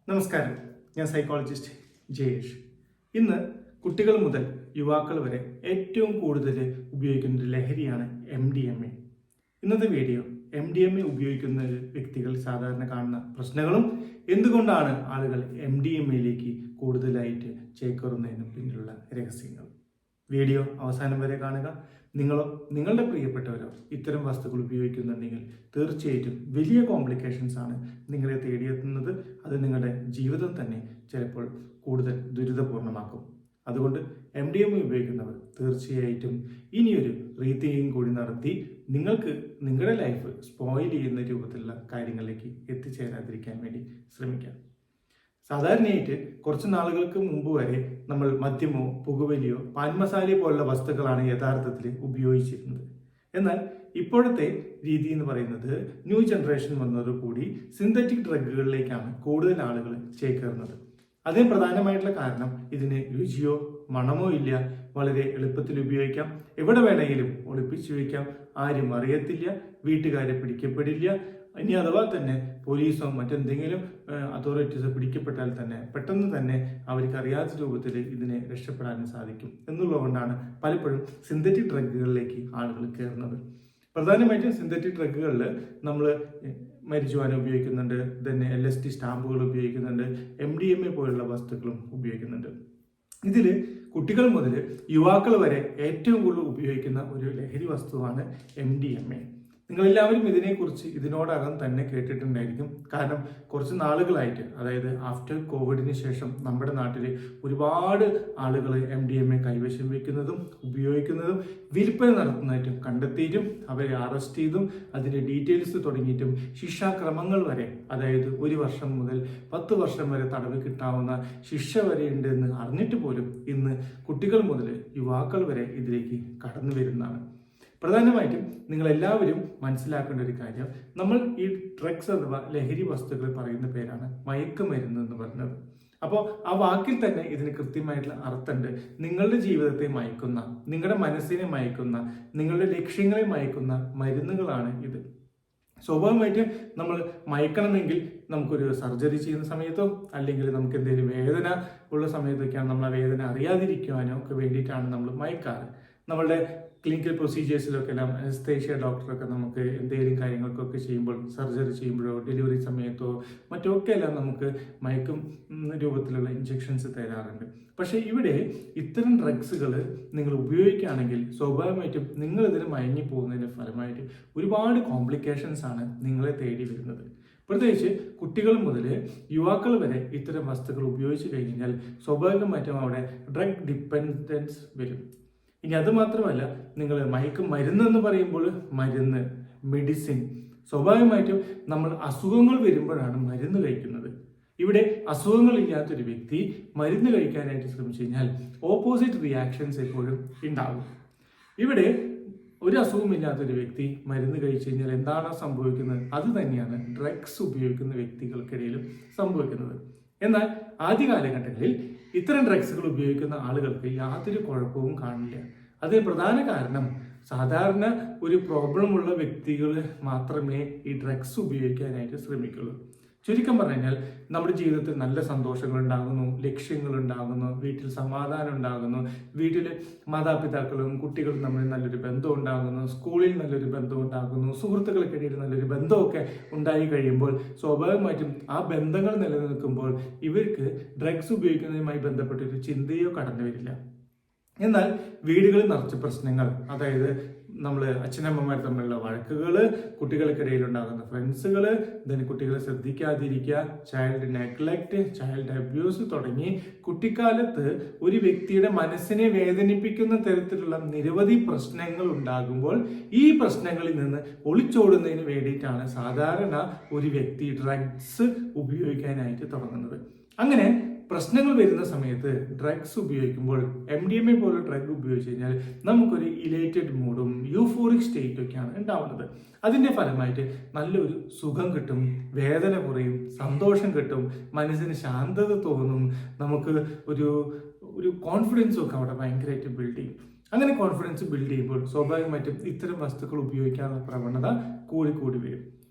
നമസ്കാരം, ഞാൻ സൈക്കോളജിസ്റ്റ് ജയേഷ്. ഇന്ന് കുട്ടികൾ മുതൽ യുവാക്കൾ വരെ ഏറ്റവും കൂടുതൽ ഉപയോഗിക്കുന്ന ഒരു ലഹരിയാണ് MDMA. ഇന്നത്തെ വീഡിയോ MDMA ഉപയോഗിക്കുന്ന വ്യക്തികൾ സാധാരണ കാണുന്ന പ്രശ്നങ്ങളും എന്തുകൊണ്ടാണ് ആളുകൾ MDMAയിലേക്ക് കൂടുതലായിട്ട് ചേക്കേറുന്നതിന് പിന്നിലുള്ള രഹസ്യങ്ങൾ. വീഡിയോ അവസാനം വരെ കാണുക. നിങ്ങളോ നിങ്ങളുടെ പ്രിയപ്പെട്ടവരോ ഇത്തരം വസ്തുക്കൾ ഉപയോഗിക്കുന്നുണ്ടെങ്കിൽ തീർച്ചയായിട്ടും വലിയ കോംപ്ലിക്കേഷൻസ് ആണ് നിങ്ങളെ തേടിയെത്തുന്നത്. അത് നിങ്ങളുടെ ജീവിതം തന്നെ ചിലപ്പോൾ കൂടുതൽ ദുരിതപൂർണ്ണമാക്കും. അതുകൊണ്ട് MDMA ഉപയോഗിക്കുന്നവർ തീർച്ചയായിട്ടും ഇനിയൊരു റീതിങ്കിങ് കൂടി നടത്തി നിങ്ങൾക്ക് നിങ്ങളുടെ ലൈഫ് സ്പോയിൽ ചെയ്യുന്ന രൂപത്തിലുള്ള കാര്യങ്ങളിലേക്ക് എത്തിച്ചേരാതിരിക്കാൻ വേണ്ടി ശ്രമിക്കാം. സാധാരണയായിട്ട് കുറച്ച് നാളുകൾക്ക് മുമ്പ് വരെ നമ്മൾ മദ്യമോ പുകവലിയോ പാൻ മസാല പോലുള്ള വസ്തുക്കളാണ് യഥാർത്ഥത്തിൽ ഉപയോഗിച്ചിരുന്നത്. എന്നാൽ ഇപ്പോഴത്തെ രീതി എന്ന് പറയുന്നത് ന്യൂ ജനറേഷൻ വന്നതോടുകൂടി സിന്തറ്റിക് ഡ്രഗുകളിലേക്കാണ് കൂടുതൽ ആളുകൾ ചേക്കേറുന്നത്. അതിന് പ്രധാനമായിട്ടുള്ള കാരണം ഇതിന് രുചിയോ മണമോ ഇല്ല, വളരെ എളുപ്പത്തിൽ ഉപയോഗിക്കാം, എവിടെ വേണമെങ്കിലും ഒളിപ്പിച്ചു വയ്ക്കാം, ആരും അറിയത്തില്ല, വീട്ടുകാരെ പിടിക്കപ്പെടില്ല. ഇനി അഥവാ തന്നെ പോലീസോ മറ്റെന്തെങ്കിലും അതോറിറ്റീസോ പിടിക്കപ്പെട്ടാൽ തന്നെ പെട്ടെന്ന് തന്നെ അവർക്ക് അറിയാത്ത രൂപത്തിൽ ഇതിനെ രക്ഷപ്പെടാനും സാധിക്കും എന്നുള്ളതുകൊണ്ടാണ് പലപ്പോഴും സിന്തറ്റിക് ഡ്രഗുകളിലേക്ക് ആളുകൾ കയറുന്നത്. പ്രധാനമായിട്ടും സിന്തറ്റിക് ഡ്രഗുകളിൽ നമ്മൾ മരിജുവാന ഉപയോഗിക്കുന്നുണ്ട്, തന്നെ LSD സ്റ്റാമ്പുകൾ ഉപയോഗിക്കുന്നുണ്ട്, MDMA പോലുള്ള വസ്തുക്കളും ഉപയോഗിക്കുന്നുണ്ട്. ഇതിൽ കുട്ടികൾ മുതൽ യുവാക്കൾ വരെ ഏറ്റവും കൂടുതൽ ഉപയോഗിക്കുന്ന ഒരു ലഹരി വസ്തുവാണ് MDMA. നിങ്ങളെല്ലാവരും ഇതിനെക്കുറിച്ച് ഇതിനോടകം തന്നെ കേട്ടിട്ടുണ്ടായിരിക്കും. കാരണം കുറച്ച് നാളുകളായിട്ട്, അതായത് ആഫ്റ്റർ കോവിഡിന് ശേഷം നമ്മുടെ നാട്ടിൽ ഒരുപാട് ആളുകൾ MDMA കൈവശം വയ്ക്കുന്നതും ഉപയോഗിക്കുന്നതും വിൽപ്പന നടത്തുന്നതായിട്ടും കണ്ടെത്തിയിട്ടും അവരെ അറസ്റ്റ് ചെയ്തും അതിൻ്റെ ഡീറ്റെയിൽസ് തുടങ്ങിയിട്ടും ശിക്ഷാക്രമങ്ങൾ വരെ, അതായത് 1 വർഷം മുതൽ 10 വർഷം വരെ തടവ് കിട്ടാവുന്ന ശിക്ഷ വരെ ഉണ്ടെന്ന് അറിഞ്ഞിട്ട് പോലും ഇന്ന് കുട്ടികൾ മുതൽ യുവാക്കൾ വരെ ഇതിലേക്ക് കടന്നു വരുന്നതാണ്. പ്രധാനമായിട്ടും നിങ്ങളെല്ലാവരും മനസ്സിലാക്കേണ്ട ഒരു കാര്യം, നമ്മൾ ഈ ഡ്രഗ്സ് അഥവാ ലഹരി വസ്തുക്കൾ പറയുന്ന പേരാണ് മയക്കുമരുന്ന് എന്ന് പറയുന്നത്. അപ്പോൾ ആ വാക്കിൽ തന്നെ ഇതിന് കൃത്യമായിട്ടുള്ള അർത്ഥമുണ്ട്. നിങ്ങളുടെ ജീവിതത്തെ മയക്കുന്ന, നിങ്ങളുടെ മനസ്സിനെ മയക്കുന്ന, നിങ്ങളുടെ ലക്ഷ്യങ്ങളെ മയക്കുന്ന മരുന്നുകളാണ് ഇത്. സ്വാഭാവികമായിട്ടും നമ്മൾ മയക്കണമെങ്കിൽ നമുക്കൊരു സർജറി ചെയ്യുന്ന സമയത്തോ അല്ലെങ്കിൽ നമുക്ക് എന്തെങ്കിലും വേദന ഉള്ള സമയത്തൊക്കെയാണ് നമ്മൾ ആ വേദന അറിയാതിരിക്കുവാനോ ഒക്കെ വേണ്ടിയിട്ടാണ് നമ്മൾ മയക്കാറ്. നമ്മളുടെ ക്ലിനിക്കൽ പ്രൊസീജിയേഴ്സിലൊക്കെ എല്ലാം അനസ്തേഷ്യ ഡോക്ടറൊക്കെ നമുക്ക് എന്തെങ്കിലും കാര്യങ്ങൾക്കൊക്കെ ചെയ്യുമ്പോൾ, സർജറി ചെയ്യുമ്പോഴോ ഡെലിവറി സമയത്തോ മറ്റൊക്കെ എല്ലാം നമുക്ക് മയക്കും രൂപത്തിലുള്ള ഇഞ്ചെക്ഷൻസ് തരാറുണ്ട്. പക്ഷേ ഇവിടെ ഇത്തരം ഡ്രഗ്സുകൾ നിങ്ങൾ ഉപയോഗിക്കുകയാണെങ്കിൽ സ്വാഭാവികമായിട്ടും നിങ്ങൾ ഇതിന് മയങ്ങി പോകുന്നതിൻ്റെ ഫലമായിട്ട് ഒരുപാട് കോംപ്ലിക്കേഷൻസ് ആണ് നിങ്ങളെ തേടി വരുന്നത്. പ്രത്യേകിച്ച് കുട്ടികൾ മുതൽ യുവാക്കൾ വരെ ഇത്തരം വസ്തുക്കൾ ഉപയോഗിച്ച് കഴിഞ്ഞാൽ സ്വാഭാവികമായിട്ടും അവിടെ ഡ്രഗ് ഡിപ്പെൻഡൻസ് വരും. ഇനി അത് മാത്രമല്ല, നിങ്ങൾ മയക്കുമരുന്ന് എന്ന് പറയുമ്പോൾ മരുന്ന്, മെഡിസിൻ, സ്വാഭാവികമായിട്ടും നമ്മൾ അസുഖങ്ങൾ വരുമ്പോഴാണ് മരുന്ന് കഴിക്കുന്നത്. ഇവിടെ അസുഖങ്ങളില്ലാത്തൊരു വ്യക്തി മരുന്ന് കഴിക്കാനായിട്ട് ശ്രമിച്ചു കഴിഞ്ഞാൽ ഓപ്പോസിറ്റ് റിയാക്ഷൻസ് എപ്പോഴും ഉണ്ടാകും. ഇവിടെ ഒരു അസുഖമില്ലാത്തൊരു വ്യക്തി മരുന്ന് കഴിച്ചു കഴിഞ്ഞാൽ എന്താണോ സംഭവിക്കുന്നത് അത് തന്നെയാണ് ഡ്രഗ്സ് ഉപയോഗിക്കുന്ന വ്യക്തികൾക്കിടയിലും സംഭവിക്കുന്നത്. എന്നാൽ ആദ്യ കാലഘട്ടങ്ങളിൽ ഇത്തരം ഡ്രഗ്സുകൾ ഉപയോഗിക്കുന്ന ആളുകൾക്ക് യാതൊരു കുഴപ്പവും കാണില്ല. അതിന് പ്രധാന കാരണം സാധാരണ ഒരു പ്രോബ്ലമുള്ള വ്യക്തികൾ മാത്രമേ ഈ ഡ്രഗ്സ് ഉപയോഗിക്കാനായിട്ട് ശ്രമിക്കുള്ളൂ. ചുരുക്കം പറഞ്ഞാൽ നമ്മുടെ ജീവിതത്തിൽ നല്ല സന്തോഷങ്ങൾ ഉണ്ടാകുന്നു, ലക്ഷ്യങ്ങൾ ഉണ്ടാകുന്നു, വീട്ടിൽ സമാധാനം ഉണ്ടാകുന്നു, വീട്ടിൽ മാതാപിതാക്കളും കുട്ടികളും തമ്മിൽ നല്ലൊരു ബന്ധം ഉണ്ടാകുന്നു, സ്കൂളിൽ നല്ലൊരു ബന്ധം ഉണ്ടാകുന്നു, സുഹൃത്തുക്കൾക്കിടയിൽ നല്ലൊരു ബന്ധമൊക്കെ ഉണ്ടായി കഴിയുമ്പോൾ സ്വാഭാവികമായിട്ടും ആ ബന്ധങ്ങൾ നിലനിൽക്കുമ്പോൾ ഇവർക്ക് ഡ്രഗ്സ് ഉപയോഗിക്കുന്നതുമായി ബന്ധപ്പെട്ടൊരു ചിന്തയോ കടന്നു വരില്ല. എന്നാൽ വീടുകളിൽ നിറച്ച പ്രശ്നങ്ങൾ, അതായത് നമ്മൾ അച്ഛനമ്മമാർ തമ്മിലുള്ള വഴക്കുകൾ, കുട്ടികൾക്കിടയിൽ ഉണ്ടാകുന്ന ഫ്രണ്ട്സുകൾ, then കുട്ടികളെ ശ്രദ്ധിക്കാതിരിക്കുക, ചൈൽഡ് നെഗ്ലക്റ്റ്, ചൈൽഡ് അബ്യൂസ് തുടങ്ങി കുട്ടിക്കാലത്ത് ഒരു വ്യക്തിയുടെ മനസ്സിനെ വേദനിപ്പിക്കുന്ന തരത്തിലുള്ള നിരവധി പ്രശ്നങ്ങൾ ഉണ്ടാകുമ്പോൾ ഈ പ്രശ്നങ്ങളിൽ നിന്ന് ഒളിച്ചോടുന്നതിന് വേണ്ടിയിട്ടാണ് സാധാരണ ഒരു വ്യക്തി ഡ്രഗ്സ് ഉപയോഗിക്കാനായിട്ട് തുടങ്ങുന്നത്. അങ്ങനെ പ്രശ്നങ്ങൾ വരുന്ന സമയത്ത് ഡ്രഗ്സ് ഉപയോഗിക്കുമ്പോൾ MDMA പോലുള്ള ഡ്രഗ് ഉപയോഗിച്ച് കഴിഞ്ഞാൽ നമുക്കൊരു ഇലേറ്റഡ് മൂഡും യൂഫോറിക് സ്റ്റേറ്റും ഒക്കെയാണ് ഉണ്ടാവുന്നത്. അതിൻ്റെ ഫലമായിട്ട് നല്ലൊരു സുഖം കിട്ടും, വേദന കുറയും, സന്തോഷം കിട്ടും, മനസ്സിന് ശാന്തത തോന്നും, നമുക്ക് ഒരു കോൺഫിഡൻസും ഒക്കെ അവിടെ ഭയങ്കരമായിട്ട് ബിൽഡ് ചെയ്യും. അങ്ങനെ കോൺഫിഡൻസ് ബിൽഡ് ചെയ്യുമ്പോൾ സ്വാഭാവികമായിട്ടും ഇത്തരം വസ്തുക്കൾ ഉപയോഗിക്കാനുള്ള പ്രവണത കൂടി വരും.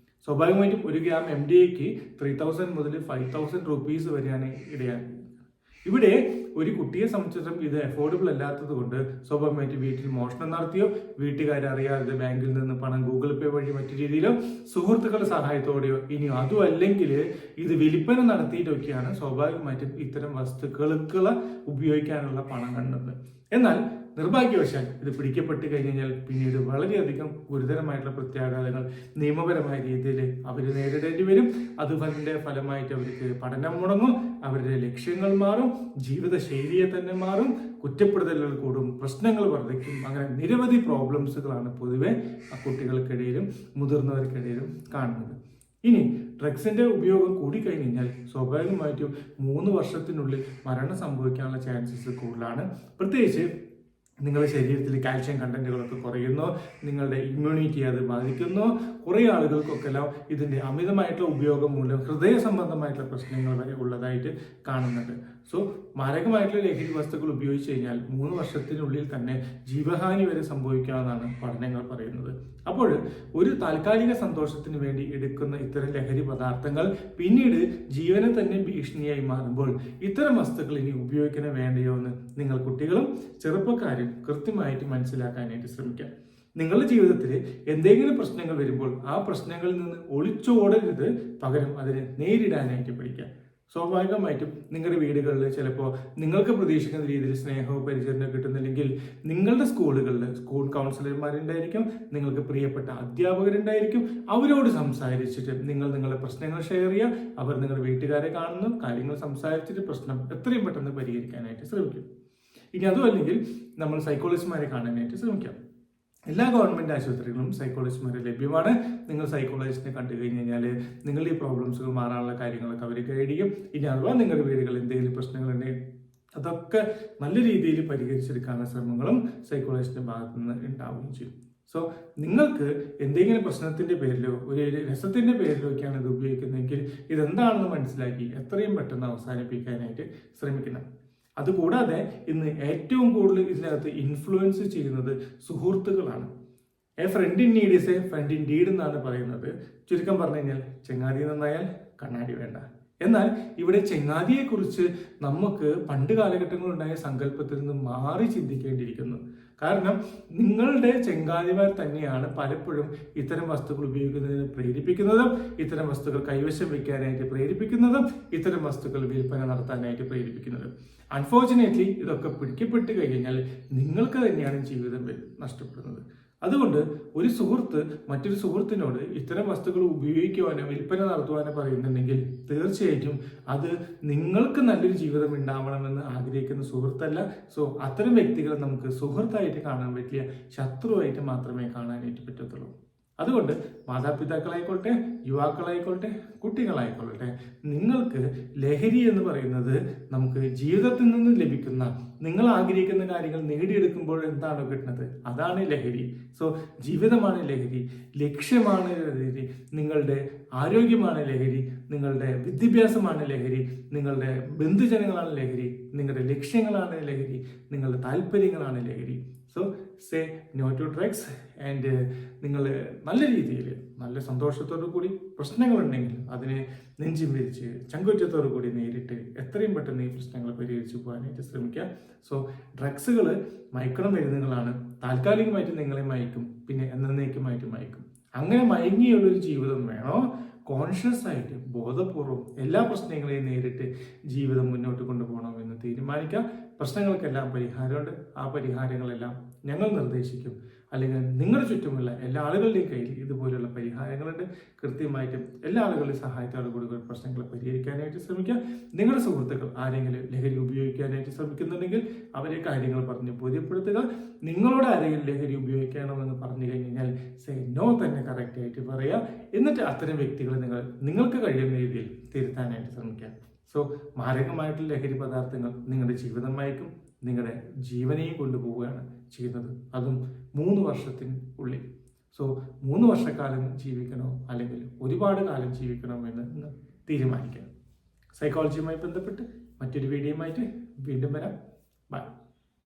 സ്വാഭാവികമായിട്ടും 1 ഗ്രാം MDMAക്ക് 3000 മുതൽ 5000 റുപ്പീസ് വരെയാണ് ഇടയാണ്. ഇവിടെ ഒരു കുട്ടിയെ സംബന്ധിച്ചിടത്തോളം ഇത് അഫോർഡബിൾ അല്ലാത്തത് കൊണ്ട് സ്വാഭാവികമായിട്ട് വീട്ടിൽ മോഷണം നടത്തിയോ, വീട്ടുകാരറിയാതെ ബാങ്കിൽ നിന്ന് പണം ഗൂഗിൾ പേ വഴി മറ്റു രീതിയിലോ സുഹൃത്തുക്കളുടെ സഹായത്തോടെയോ, ഇനിയോ അതും അല്ലെങ്കിൽ ഇത് വിൽപ്പന നടത്തിയിട്ടൊക്കെയാണ് സ്വാഭാവികമായിട്ടും ഇത്തരം വസ്തുക്കൾക്ക് ഉപയോഗിക്കാനുള്ള പണം കണ്ടത്. എന്നാൽ നിർഭാഗ്യവശാൽ ഇത് പിടിക്കപ്പെട്ട് കഴിഞ്ഞാൽ പിന്നീട് വളരെയധികം ഗുരുതരമായിട്ടുള്ള പ്രത്യാഘാതങ്ങൾ നിയമപരമായ രീതിയിൽ അവർ നേരിടേണ്ടി വരും. അതിന്റെ ഫലമായിട്ട് അവർക്ക് പഠനം മുടങ്ങും, അവരുടെ ലക്ഷ്യങ്ങൾ മാറും, ജീവിതശൈലിയെ തന്നെ മാറും, കുറ്റപ്പെടുത്തലുകൾ കൂടും, പ്രശ്നങ്ങൾ വർദ്ധിക്കും. അങ്ങനെ നിരവധി പ്രോബ്ലംസുകളാണ് പൊതുവെ കുട്ടികൾക്കിടയിലും മുതിർന്നവർക്കിടയിലും കാണുന്നത്. ഇനി ഡ്രഗ്സിന്റെ ഉപയോഗം കൂടിക്കഴിഞ്ഞാൽ സ്വാഭാവികമായിട്ടും 3 വർഷത്തിനുള്ളിൽ മരണം സംഭവിക്കാനുള്ള ചാൻസസ് കൂടുതലാണ്. പ്രത്യേകിച്ച് നിങ്ങളുടെ ശരീരത്തിൽ കാൽഷ്യം കണ്ടന്റുകളൊക്കെ കുറയുന്നു, നിങ്ങളുടെ ഇമ്മ്യൂണിറ്റി അത് ബാധിക്കുന്നു. കുറേ ആളുകൾക്കൊക്കെല്ലാം ഇതിൻ്റെ അമിതമായിട്ടുള്ള ഉപയോഗം മൂലം ഹൃദയ സംബന്ധമായിട്ടുള്ള പ്രശ്നങ്ങൾ വരെ ഉള്ളതായിട്ട് കാണുന്നുണ്ട്. സോ മാരകമായിട്ടുള്ള ലഹരി വസ്തുക്കൾ ഉപയോഗിച്ച് കഴിഞ്ഞാൽ 3 വർഷത്തിനുള്ളിൽ തന്നെ ജീവഹാനി വരെ സംഭവിക്കാമെന്നാണ് പഠനങ്ങൾ പറയുന്നത്. അപ്പോൾ ഒരു താൽക്കാലിക സന്തോഷത്തിന് വേണ്ടി എടുക്കുന്ന ഇത്തരം ലഹരി പദാർത്ഥങ്ങൾ പിന്നീട് ജീവനെ തന്നെ ഭീഷണിയായി മാറുമ്പോൾ ഇത്തരം വസ്തുക്കൾ ഇനി ഉപയോഗിക്കണോ വേണ്ടയോ എന്ന് നിങ്ങൾ കുട്ടികളും ചെറുപ്പക്കാരും കൃത്യമായിട്ട് മനസ്സിലാക്കാനായിട്ട് ശ്രമിക്കാം. നിങ്ങളുടെ ജീവിതത്തിൽ എന്തെങ്കിലും പ്രശ്നങ്ങൾ വരുമ്പോൾ ആ പ്രശ്നങ്ങളിൽ നിന്ന് ഒളിച്ചോടരുത്, പകരം അതിനെ നേരിടാനായിട്ട് പഠിക്കാം. സ്വാഭാവികമായിട്ടും നിങ്ങളുടെ വീടുകളിൽ ചിലപ്പോൾ നിങ്ങൾക്ക് പ്രതീക്ഷിക്കുന്ന രീതിയിൽ സ്നേഹവും പരിചരണവും കിട്ടുന്നില്ലെങ്കിൽ നിങ്ങളുടെ സ്കൂളുകളിൽ സ്കൂൾ കൗൺസിലർമാരുണ്ടായിരിക്കും, നിങ്ങൾക്ക് പ്രിയപ്പെട്ട അധ്യാപകരുണ്ടായിരിക്കും. അവരോട് സംസാരിച്ചിട്ട് നിങ്ങളുടെ പ്രശ്നങ്ങൾ ഷെയർ ചെയ്യുക. അവർ നിങ്ങളുടെ വീട്ടുകാരെ കാണുന്നു, കാര്യങ്ങൾ സംസാരിച്ചിട്ട് പ്രശ്നം എത്രയും പെട്ടെന്ന് പരിഹരിക്കാനായിട്ട് ശ്രമിക്കും. ഇനി അതും അല്ലെങ്കിൽ നമ്മൾ സൈക്കോളജിസ്റ്റുമാരെ കാണാനായിട്ട് ശ്രമിക്കാം. എല്ലാ ഗവൺമെൻറ് ആശുപത്രികളും സൈക്കോളജിസ്റ്റുമാരെ ലഭ്യമാണ്. നിങ്ങൾ സൈക്കോളജിസ്റ്റിനെ കണ്ടു കഴിഞ്ഞാൽ നിങ്ങളുടെ ഈ പ്രോബ്ലംസുകൾ മാറാനുള്ള കാര്യങ്ങളൊക്കെ അവർ ഗൈഡ് ചെയ്യും. ഇനി അഥവാ നിങ്ങളുടെ വീടുകളിൽ എന്തെങ്കിലും പ്രശ്നങ്ങളുണ്ടെങ്കിൽ അതൊക്കെ നല്ല രീതിയിൽ പരിഹരിച്ചെടുക്കാനുള്ള ശ്രമങ്ങളും സൈക്കോളജിസ്റ്റിന്റെ ഭാഗത്തു നിന്ന് ഉണ്ടാവുകയും ചെയ്യും. സോ നിങ്ങൾക്ക് എന്തെങ്കിലും പ്രശ്നത്തിന്റെ പേരിലോ ഒരു രസത്തിന്റെ പേരിലോ ഒക്കെയാണ് ഇത് ഉപയോഗിക്കുന്നതെങ്കിൽ ഇതെന്താണെന്ന് മനസ്സിലാക്കി എത്രയും പെട്ടെന്ന് അവസാനിപ്പിക്കാനായിട്ട് ശ്രമിക്കണം. അതുകൂടാതെ ഇന്ന് ഏറ്റവും കൂടുതൽ ഇതിനകത്ത് ഇൻഫ്ലുവൻസ് ചെയ്യുന്നത് സുഹൃത്തുക്കളാണ്. A friend in need is a friend in deed എന്നാണ് പറയുന്നത്. ചുരുക്കം പറഞ്ഞു കഴിഞ്ഞാൽ ചെങ്ങാതി നന്നായാൽ കണ്ണാടി വേണ്ട. എന്നാൽ ഇവിടെ ചെങ്ങാതിയെക്കുറിച്ച് നമുക്ക് പണ്ട് കാലഘട്ടങ്ങളുണ്ടായ സങ്കല്പത്തിൽ നിന്ന് മാറി ചിന്തിക്കേണ്ടിയിരിക്കുന്നു. കാരണം നിങ്ങളുടെ ചെങ്ങാതിമാർ തന്നെയാണ് പലപ്പോഴും ഇത്തരം വസ്തുക്കൾ ഉപയോഗിക്കുന്നതിന് പ്രേരിപ്പിക്കുന്നതും, ഇത്തരം വസ്തുക്കൾ കൈവശം വയ്ക്കാനായിട്ട് പ്രേരിപ്പിക്കുന്നതും, ഇത്തരം വസ്തുക്കൾ വിൽപ്പന നടത്താനായിട്ട് പ്രേരിപ്പിക്കുന്നതും. അൺഫോർച്ചുനേറ്റ്ലി ഇതൊക്കെ പിടിക്കപ്പെട്ട് കഴിഞ്ഞാൽ നിങ്ങൾക്ക് തന്നെയാണ് ജീവിതം നഷ്ടപ്പെടുന്നത്. അതുകൊണ്ട് ഒരു സുഹൃത്ത് മറ്റൊരു സുഹൃത്തിനോട് ഇത്തരം വസ്തുക്കൾ ഉപയോഗിക്കുവാനോ വിൽപ്പന നടത്തുവാനോ പറയുന്നുണ്ടെങ്കിൽ തീർച്ചയായിട്ടും അത് നിങ്ങൾക്ക് നല്ലൊരു ജീവിതം ഉണ്ടാവണമെന്ന് ആഗ്രഹിക്കുന്ന സുഹൃത്തല്ല. സോ അത്തരം വ്യക്തികളെ നമുക്ക് സുഹൃത്തായിട്ട് കാണാൻ പറ്റില്ല, ശത്രുവായിട്ട് മാത്രമേ കാണാനായിട്ട് പറ്റത്തുള്ളൂ. അതുകൊണ്ട് മാതാപിതാക്കളായിക്കോട്ടെ, യുവാക്കളായിക്കോട്ടെ, കുട്ടികളായിക്കൊള്ളട്ടെ, നിങ്ങൾക്ക് ലഹരി എന്ന് പറയുന്നത് നമുക്ക് ജീവിതത്തിൽ നിന്ന് ലഭിക്കുന്ന നിങ്ങൾ ആഗ്രഹിക്കുന്ന കാര്യങ്ങൾ നേടിയെടുക്കുമ്പോൾ എന്താണോ കിട്ടുന്നത് അതാണ് ലഹരി. സോ ജീവിതമാണ് ലഹരി, ലക്ഷ്യമാണ് ലഹരി, നിങ്ങളുടെ ആരോഗ്യമാണ് ലഹരി, നിങ്ങളുടെ വിദ്യാഭ്യാസമാണ് ലഹരി, നിങ്ങളുടെ ബന്ധുജനങ്ങളാണ് ലഹരി, നിങ്ങളുടെ ലക്ഷ്യങ്ങളാണ് ലഹരി, നിങ്ങളുടെ താല്പര്യങ്ങളാണ് ലഹരി. So say no to drugs and നിങ്ങൾ നല്ല രീതിയിൽ നല്ല സന്തോഷത്തോടു കൂടി പ്രശ്നങ്ങളുണ്ടെങ്കിൽ അതിനെ നെഞ്ചും വിരിച്ച് ചങ്കുറ്റത്തോടു കൂടി നേരിട്ട് എത്രയും പെട്ടെന്ന് ഈ പ്രശ്നങ്ങൾ പരിഹരിച്ചു പോകാനായിട്ട് ശ്രമിക്കുക. സോ ഡ്രഗ്സുകൾ മയക്കണ മരുന്നുകളാണ്. താൽക്കാലികമായിട്ട് നിങ്ങളെ മയക്കും, പിന്നെ എന്നേക്കുമായിട്ട് മയക്കും. അങ്ങനെ മയങ്ങിയുള്ളൊരു ജീവിതം വേണോ? കോൺഷ്യസ് ആയിട്ട് ബോധപൂർവം എല്ലാ പ്രശ്നങ്ങളെയും നേരിട്ട് ജീവിതം മുന്നോട്ട് കൊണ്ടുപോകണമെന്ന് തീരുമാനിക്കാം. പ്രശ്നങ്ങൾക്കെല്ലാം പരിഹാരമുണ്ട്. ആ പരിഹാരങ്ങളെല്ലാം ഞങ്ങൾ നിർദ്ദേശിക്കും. അല്ലെങ്കിൽ നിങ്ങളുടെ ചുറ്റുമുള്ള എല്ലാ ആളുകളുടെയും കയ്യിൽ ഇതുപോലെയുള്ള പരിഹാരങ്ങളുണ്ട്. കൃത്യമായിട്ടും എല്ലാ ആളുകളുടെയും സഹായത്തോടു കൂടി പ്രശ്നങ്ങൾ പരിഹരിക്കാനായിട്ട് ശ്രമിക്കുക. നിങ്ങളുടെ സുഹൃത്തുക്കൾ ആരെങ്കിലും ലഹരി ഉപയോഗിക്കാനായിട്ട് ശ്രമിക്കുന്നുണ്ടെങ്കിൽ അവരെ കാര്യങ്ങൾ പറഞ്ഞ് ബോധ്യപ്പെടുത്തുക. നിങ്ങളോട് ആരെങ്കിലും ലഹരി ഉപയോഗിക്കണമെന്ന് പറഞ്ഞു കഴിഞ്ഞാൽ സേ നോ തന്നെ കറക്റ്റായിട്ട് പറയുക. എന്നിട്ട് അത്തരം വ്യക്തികളെ നിങ്ങൾക്ക് കഴിയുന്ന രീതിയിൽ തിരുത്താനായിട്ട് ശ്രമിക്കുക. സോ മാരകമായിട്ടുള്ള ലഹരി പദാർത്ഥങ്ങൾ നിങ്ങളുടെ ജീവിതം മയക്കും, നിങ്ങളുടെ ജീവനെയും കൊണ്ടുപോവുകയാണ് ചെയ്യുന്നത്, അതും 3 വർഷത്തിനുള്ളിൽ. സോ 3 വർഷക്കാലം ജീവിക്കണോ അല്ലെങ്കിൽ ഒരുപാട് കാലം ജീവിക്കണോ എന്ന് നിങ്ങൾ തീരുമാനിക്കണം. സൈക്കോളജിയുമായി ബന്ധപ്പെട്ട് മറ്റൊരു വീഡിയോയുമായിട്ട് വീണ്ടും വരാം. ബൈ.